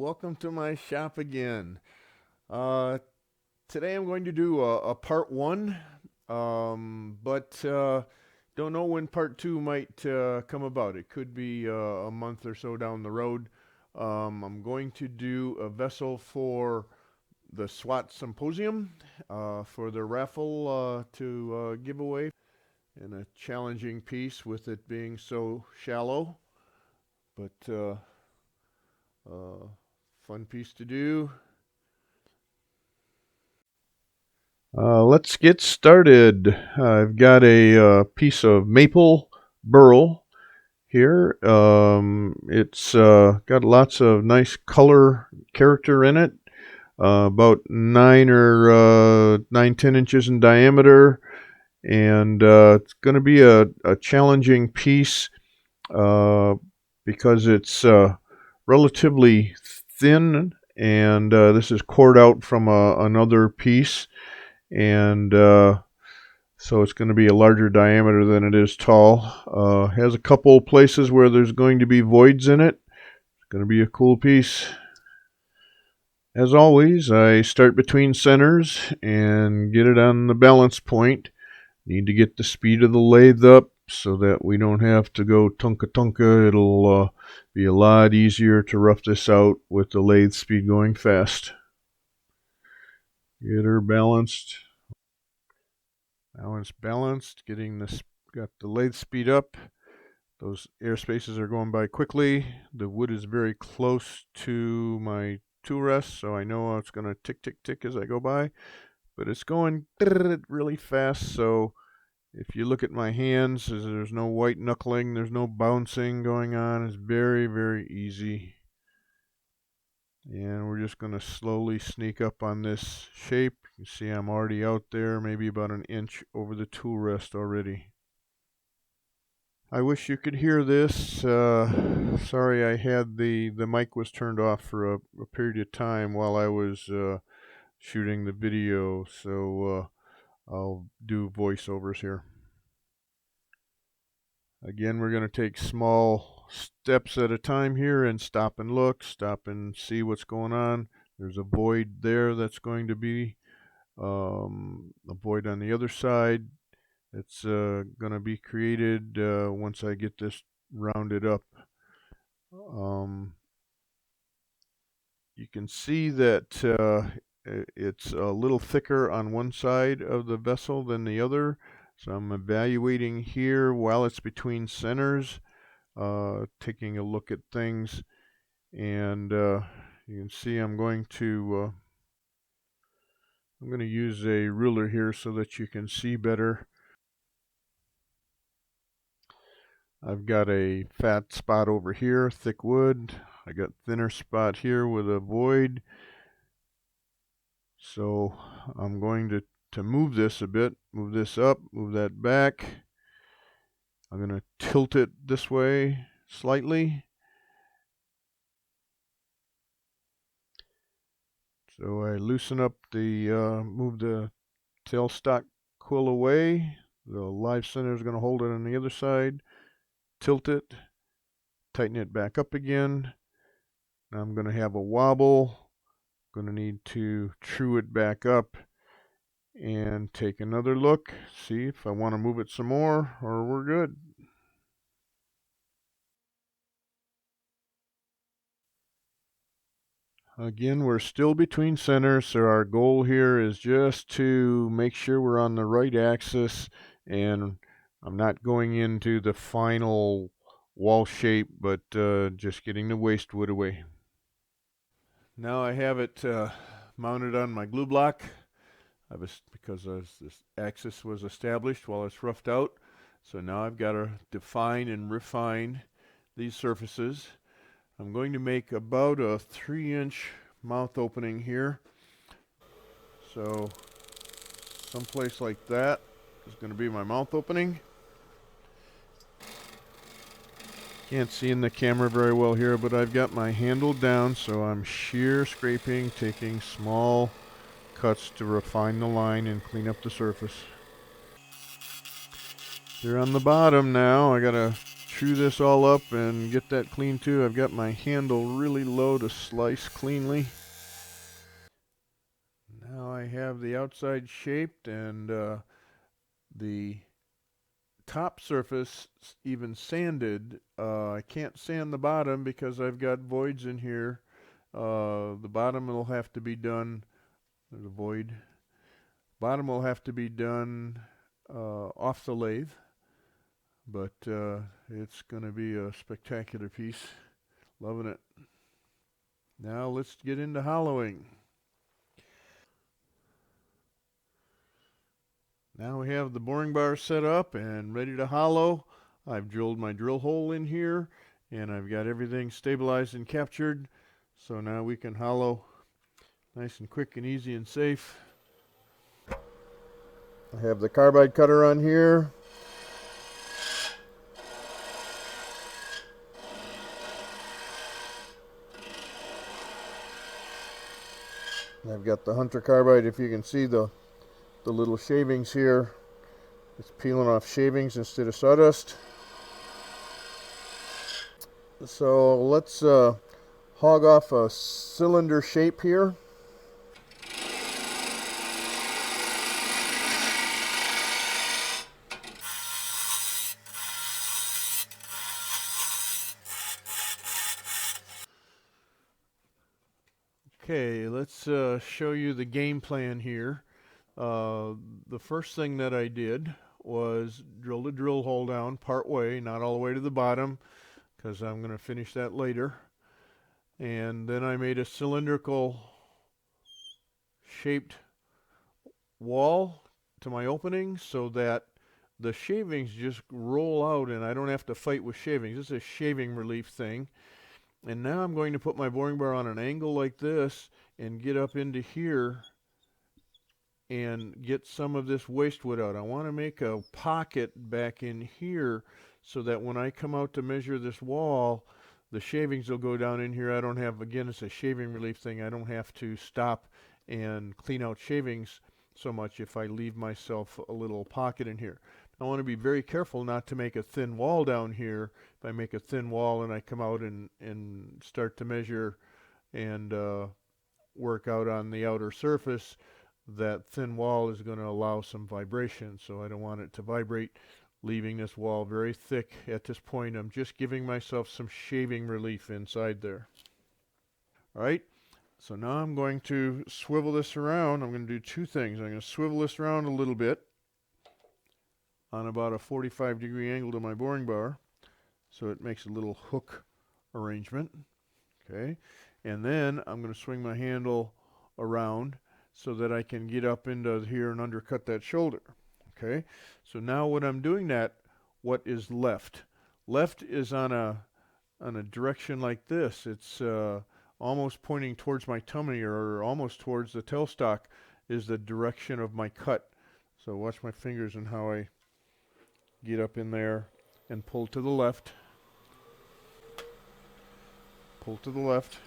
welcome to my shop again. Uh, Today I'm going to do a part one, but don't know when part two might come about. It could be a month or so down the road. I'm going to do a vessel for the SWAT symposium for the raffle to give away, and a challenging piece with it being so shallow, but uh, fun piece to do. Let's get started. I've got a piece of maple burl here. It's got lots of nice color character in it. About 9 or 10 inches in diameter, and it's going to be a challenging piece uh, because it's relatively thin, and this is cored out from another piece, and so it's going to be a larger diameter than it is tall. Has a couple places where there's going to be voids in it. It's going to be a cool piece. As always, I start between centers and get it on the balance point. Need to get the speed of the lathe up so that we don't have to go tunka tunka. It'll be a lot easier to rough this out with the lathe speed going fast. Get her balanced. Now it's balanced, got the lathe speed up. Those air spaces are going by quickly. The wood is very close to my tool rest, so I know it's going to tick, tick, tick as I go by. But it's going really fast, so if you look at my hands, there's no white knuckling, there's no bouncing going on. It's very, very easy. And we're just going to slowly sneak up on this shape. You see I'm already out there, maybe about an inch over the tool rest already. I wish you could hear this. Sorry, I had the mic was turned off for a period of time while I was shooting the video, so I'll do voiceovers here. Again, we're going to take small steps at a time here and stop and look, stop and see what's going on. There's a void there that's going to be a void on the other side. It's going to be created once I get this rounded up. You can see that it's a little thicker on one side of the vessel than the other. So I'm evaluating here while it's between centers, taking a look at things, and you can see I'm going to use a ruler here so that you can see better. I've got a fat spot over here, thick wood. I got thinner spot here with a void. So I'm going to move this a bit, move this up, move that back. I'm going to tilt it this way slightly. So I loosen up move the tailstock quill away. The live center is going to hold it on the other side. Tilt it, tighten it back up again. Now I'm going to have a wobble. Going to need to true it back up and take another look, see if I want to move it some more or we're good. Again, we're still between centers, so our goal here is just to make sure we're on the right axis, and I'm not going into the final wall shape, but just getting the waste wood away. Now I have it mounted on my glue block. Because this axis was established while it's roughed out. So now I've got to define and refine these surfaces. I'm going to make about a 3-inch mouth opening here. So someplace like that is going to be my mouth opening. Can't see in the camera very well here, but I've got my handle down, so I'm shear scraping, taking small cuts to refine the line and clean up the surface. Here on the bottom now, I gotta chew this all up and get that clean too. I've got my handle really low to slice cleanly. Now I have the outside shaped and the top surface even sanded. I can't sand the bottom because I've got voids in here. The bottom will have to be done. There's a void. Bottom will have to be done off the lathe, but it's going to be a spectacular piece. Loving it. Now let's get into hollowing. Now we have the boring bar set up and ready to hollow. I've drilled my drill hole in here and I've got everything stabilized and captured. So now we can hollow nice and quick and easy and safe. I have the carbide cutter on here. I've got the Hunter carbide. If you can see the little shavings here, it's peeling off shavings instead of sawdust. So let's hog off a cylinder shape here. Okay, let's show you the game plan here. The first thing that I did was drill the drill hole down part way, not all the way to the bottom, because I'm going to finish that later. And then I made a cylindrical shaped wall to my opening so that the shavings just roll out and I don't have to fight with shavings. This is a shaving relief thing. And now I'm going to put my boring bar on an angle like this and get up into here and get some of this waste wood out. I want to make a pocket back in here so that when I come out to measure this wall, the shavings will go down in here. I don't have, again, it's a shaving relief thing. I don't have to stop and clean out shavings so much if I leave myself a little pocket in here. I want to be very careful not to make a thin wall down here. If I make a thin wall and I come out and start to measure and work out on the outer surface, that thin wall is going to allow some vibration, so I don't want it to vibrate, leaving this wall very thick. At this point, I'm just giving myself some shaving relief inside there. All right, so now I'm going to swivel this around. I'm going to do two things. I'm going to swivel this around a little bit on about a 45-degree angle to my boring bar, so it makes a little hook arrangement. Okay, and then I'm going to swing my handle around so that I can get up into here and undercut that shoulder. Okay, so now when I'm doing that, what is left? Left is on a direction like this. It's almost pointing towards my tummy, or almost towards the tailstock is the direction of my cut. So watch my fingers and how I get up in there and pull to the left. Pull to the left.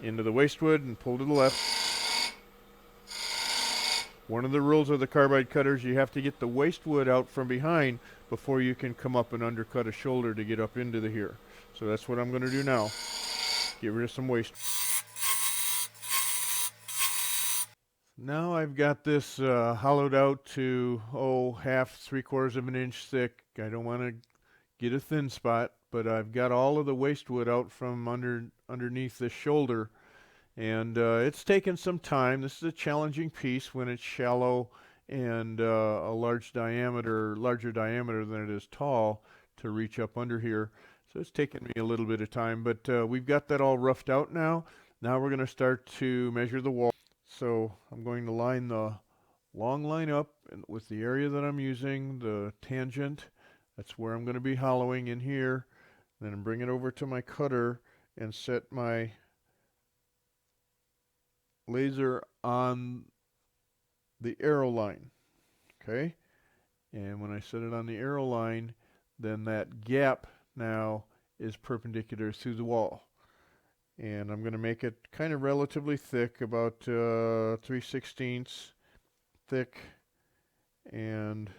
Into the waste wood and pull to the left. One of the rules of the carbide cutters, you have to get the waste wood out from behind before you can come up and undercut a shoulder to get up into the here. So that's what I'm going to do now. Get rid of some waste. Now I've got this hollowed out to, half, 3/4 of an inch thick. I don't want to get a thin spot, but I've got all of the waste wood out from underneath this shoulder, and it's taken some time. This is a challenging piece when it's shallow and a larger diameter than it is tall to reach up under here. So it's taken me a little bit of time, but we've got that all roughed out now. Now we're going to start to measure the wall. So I'm going to line the long line up with the area that I'm using, the tangent. That's where I'm going to be hollowing in here. Then bring it over to my cutter and set my laser on the arrow line. Okay? And when I set it on the arrow line, then that gap now is perpendicular through the wall. And I'm going to make it kind of relatively thick, about 3/16 thick, and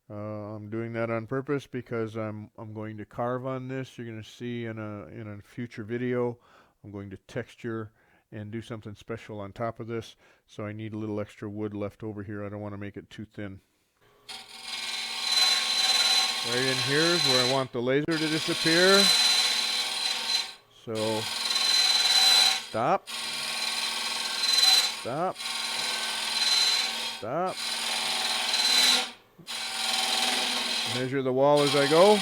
I'm doing that on purpose because I'm going to carve on this. You're going to see in a future video, I'm going to texture and do something special on top of this. So I need a little extra wood left over here. I don't want to make it too thin. Right in here is where I want the laser to disappear. So stop, stop, stop. Measure the wall as I go.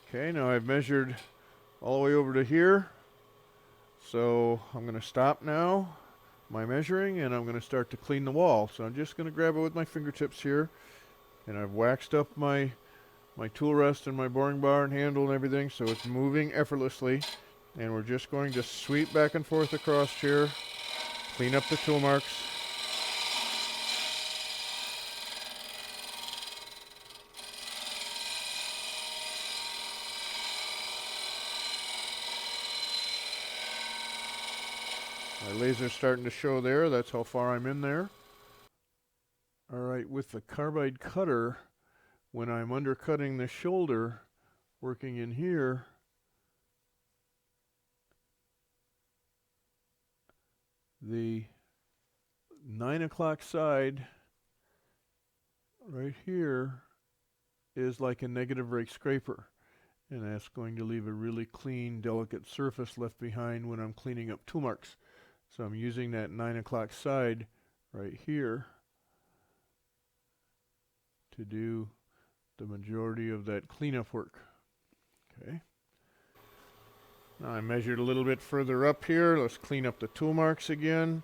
Okay, now I've measured all the way over to here. So I'm going to stop now my measuring, and I'm going to start to clean the wall. So I'm just going to grab it with my fingertips here, and I've waxed up my tool rest and my boring bar and handle and everything, so it's moving effortlessly. And we're just going to sweep back and forth across here, clean up the tool marks. My laser's starting to show there. That's how far I'm in there. All right, with the carbide cutter, when I'm undercutting the shoulder, working in here, the 9 o'clock side right here is like a negative rake scraper, and that's going to leave a really clean, delicate surface left behind when I'm cleaning up tool marks. So I'm using that 9 o'clock side right here to do the majority of that cleanup work. Okay. Now I measured a little bit further up here. Let's clean up the tool marks again.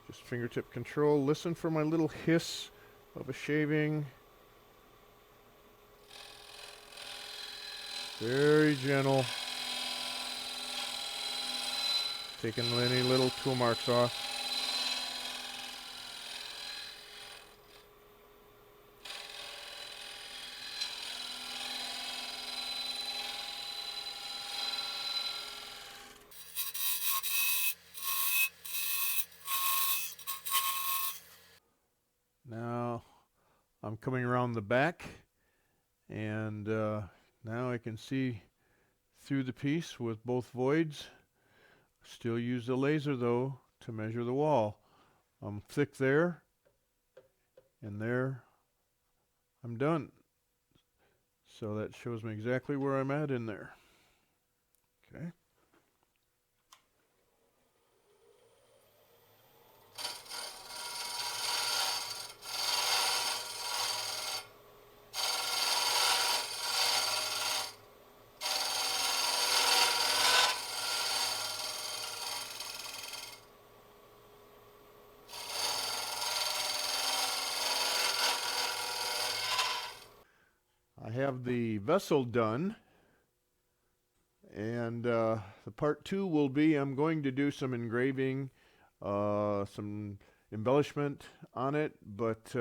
Just fingertip control. Listen for my little hiss of a shaving. Very gentle. Taking any little tool marks off. Now I'm coming around the back, and now I can see through the piece with both voids. Still use the laser though to measure the wall. I'm thick there, and there I'm done. So that shows me exactly where I'm at in there. Okay. I have the vessel done, and the part 2 will be I'm going to do some engraving, some embellishment on it, but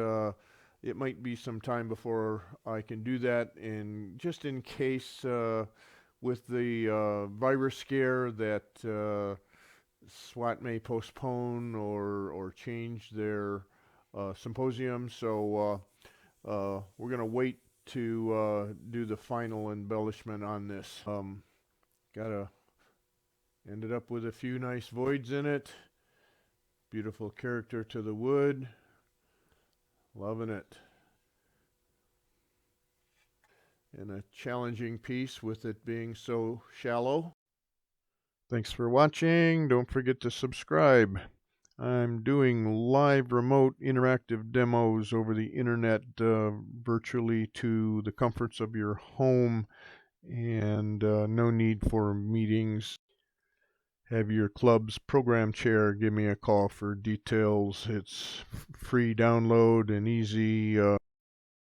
it might be some time before I can do that, and just in case with the virus scare that SWAT may postpone or change their symposium, so we're going to wait to do the final embellishment on this. Ended up with a few nice voids in it. Beautiful character to the wood. Loving it. And a challenging piece with it being so shallow. Thanks for watching. Don't forget to subscribe. I'm doing live remote interactive demos over the internet, virtually to the comforts of your home, and no need for meetings. Have your club's program chair give me a call for details. It's free download and easy